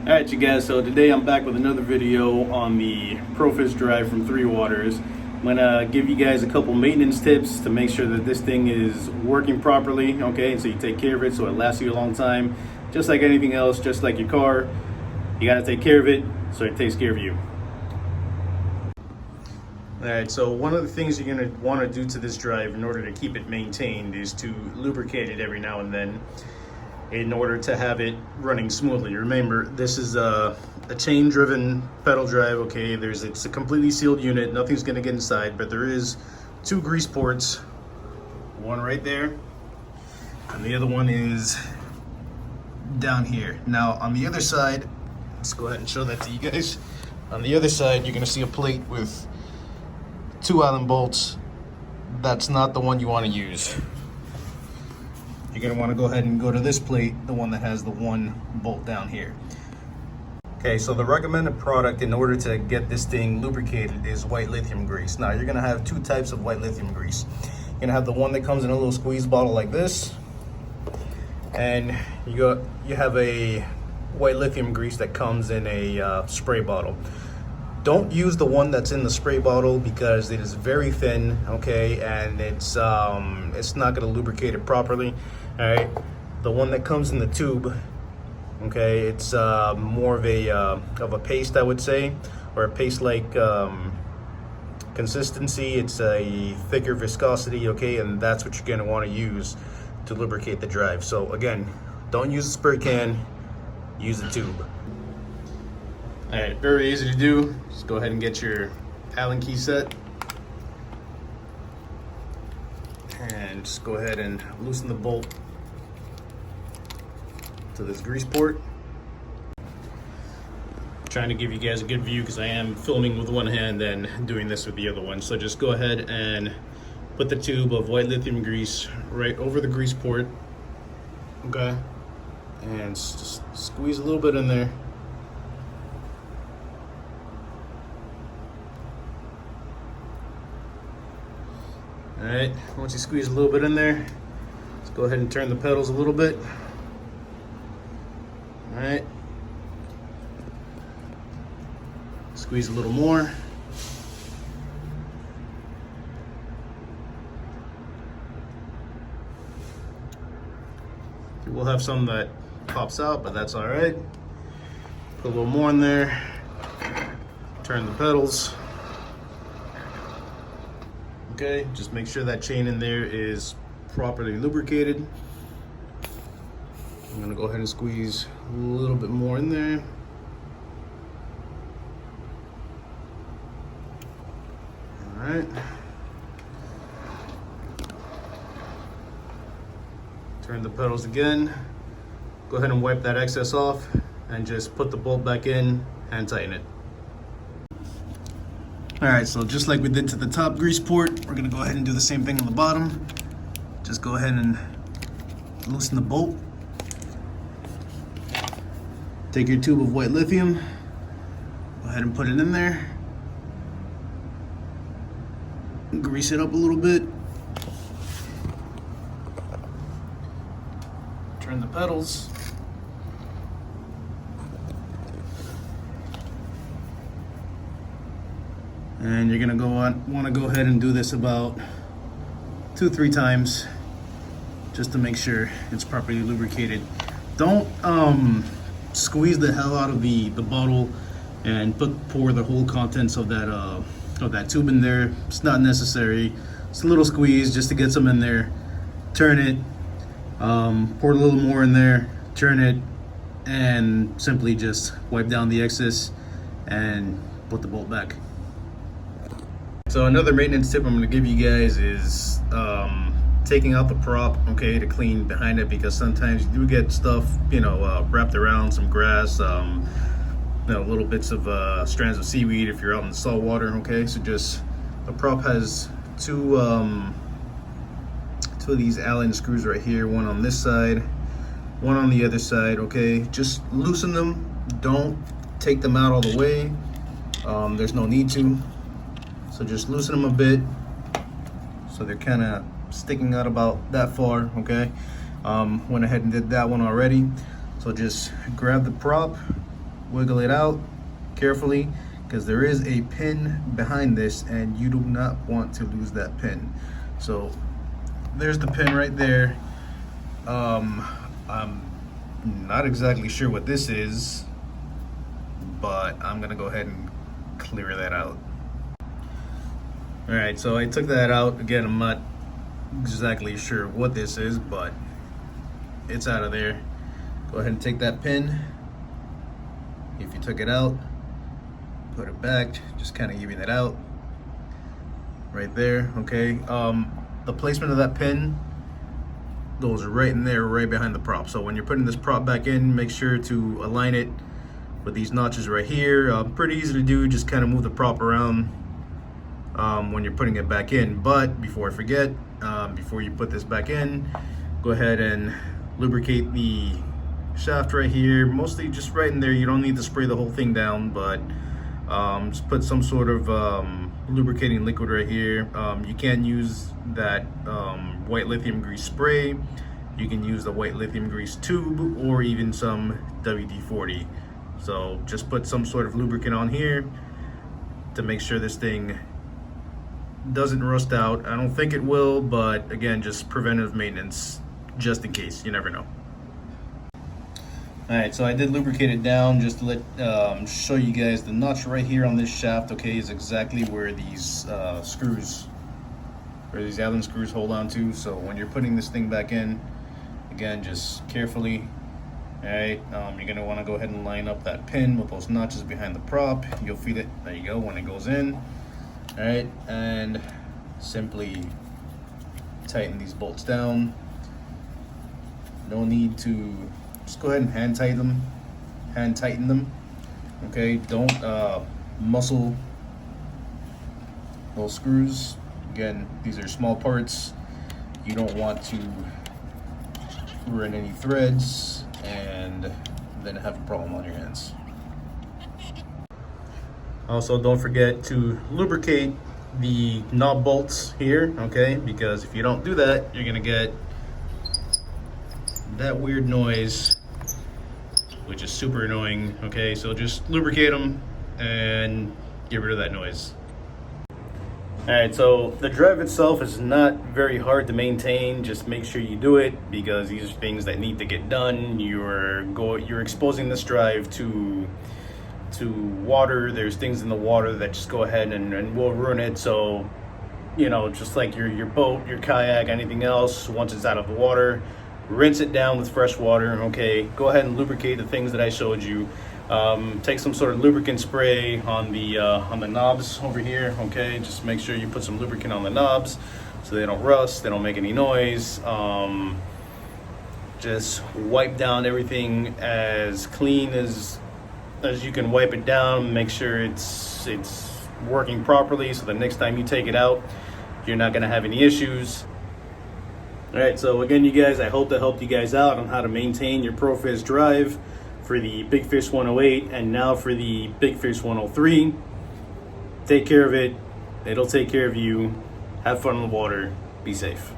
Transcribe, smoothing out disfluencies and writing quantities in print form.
Alright you guys, so today I'm back with another video on the PROFISH Drive from Three Waters. I'm gonna give you guys a couple maintenance tips to make sure that this thing is working properly, okay? So you take care of it so it lasts you a long time. Just like anything else, just like your car, you gotta take care of it so it takes care of you. Alright, so one of the things you're gonna wanna do to this drive in order to keep it maintained is to lubricate it every now and then, in order to have it running smoothly. Remember, this is a chain-driven pedal drive, okay? It's a completely sealed unit, nothing's gonna get inside, but there is two grease ports, one right there, and the other one is down here. Now, on the other side, let's go ahead and show that to you guys. On the other side, you're gonna see a plate with two Allen bolts. That's not the one you wanna use. You're going to want to go ahead and go to this plate, the one that has the one bolt down here. Okay, so the recommended product in order to get this thing lubricated is white lithium grease. Now, you're going to have two types of white lithium grease. You're going to have the one that comes in a little squeeze bottle like this, and you have a white lithium grease that comes in a spray bottle. Don't use the one that's in the spray bottle because it is very thin, okay, and it's not going to lubricate it properly. All right, the one that comes in the tube, okay, it's more of a paste, I would say, or a paste-like consistency. It's a thicker viscosity, okay, and that's what you're going to want to use to lubricate the drive. So again, don't use a spray can, use the tube. All right, very easy to do. Just go ahead and get your Allen key set. And just go ahead and loosen the bolt to this grease port. Trying to give you guys a good view because I am filming with one hand and doing this with the other one. So just go ahead and put the tube of white lithium grease right over the grease port. Okay. And just squeeze a little bit in there. Alright, once you squeeze a little bit in there, let's go ahead and turn the pedals a little bit. Alright. Squeeze a little more. We'll have some that pops out, but that's alright. Put a little more in there. Turn the pedals. Okay, just make sure that chain in there is properly lubricated. I'm gonna go ahead and squeeze a little bit more in there. All right. Turn the pedals again. Go ahead and wipe that excess off and just put the bolt back in and tighten it. All right, so just like we did to the top grease port, we're gonna go ahead and do the same thing on the bottom. Just go ahead and loosen the bolt. Take your tube of white lithium, go ahead and put it in there. Grease it up a little bit. Turn the pedals. And you're gonna want to go ahead and do this about 2-3 times just to make sure it's properly lubricated. Don't squeeze the hell out of the bottle and pour the whole contents of that tube in there. It's not necessary. It's a little squeeze just to get some in there. Turn it, pour a little more in there, turn it, and simply just wipe down the excess and put the bolt back. So another maintenance tip I'm going to give you guys is taking out the prop, okay, to clean behind it, because sometimes you do get stuff, wrapped around, some grass, little bits of strands of seaweed if you're out in the salt water, okay? So just, the prop has two of these Allen screws right here, one on this side, one on the other side, okay? Just loosen them, don't take them out all the way, there's no need to. So just loosen them a bit so they're kind of sticking out about that far, okay? Went ahead and did that one already. So just grab the prop, wiggle it out carefully, because there is a pin behind this and you do not want to lose that pin. So there's the pin right there. I'm not exactly sure what this is, but I'm gonna go ahead and clear that out. All right, so I took that out. Again, I'm not exactly sure what this is, but it's out of there. Go ahead and take that pin. If you took it out, put it back, just kind of even it out right there. Okay, the placement of that pin goes right in there, right behind the prop. So when you're putting this prop back in, make sure to align it with these notches right here. Pretty easy to do, just kind of move the prop around when you're putting it back in. But before I forget, before you put this back in, go ahead and lubricate the shaft right here, mostly just right in there. You don't need to spray the whole thing down, but just put some sort of lubricating liquid right here. You can use that white lithium grease spray. You can use the white lithium grease tube, or even some WD-40. So just put some sort of lubricant on here to make sure this thing doesn't rust out. I don't think it will, but again, just preventive maintenance, just in case. You never know. All right, so I did lubricate it down just to let show you guys the notch right here on this shaft. Okay, is exactly where these screws, where these Allen screws hold on to. So when you're putting this thing back in, again, just carefully. All right, you're gonna want to go ahead and line up that pin with those notches behind the prop. You'll feel it. There you go, when it goes in. All right, and simply tighten these bolts down. No need to, just go ahead and hand tighten them. Okay, don't muscle those screws. Again, these are small parts. You don't want to run any threads and then have a problem on your hands. Also, don't forget to lubricate the knob bolts here, okay? Because if you don't do that, you're gonna get that weird noise, which is super annoying. Okay, so just lubricate them and get rid of that noise. All right, so the drive itself is not very hard to maintain. Just make sure you do it, because these are things that need to get done. You're exposing this drive to water. There's things in the water that just go ahead and will ruin it. So, you know, just like your boat, your kayak, anything else, once it's out of the water, rinse it down with fresh water. Okay, go ahead and lubricate the things that I showed you. Take some sort of lubricant spray on the knobs over here. Okay, just make sure you put some lubricant on the knobs so they don't rust, they don't make any noise. Just wipe down everything as clean as you can wipe it down. Make sure it's working properly, so the next time you take it out, you're not going to have any issues. All right, so again, you guys, I hope that helped you guys out on how to maintain your ProFish Drive for the Big Fish 108 and now for the Big Fish 103. Take care of it. It'll take care of you. Have fun in the water. Be safe.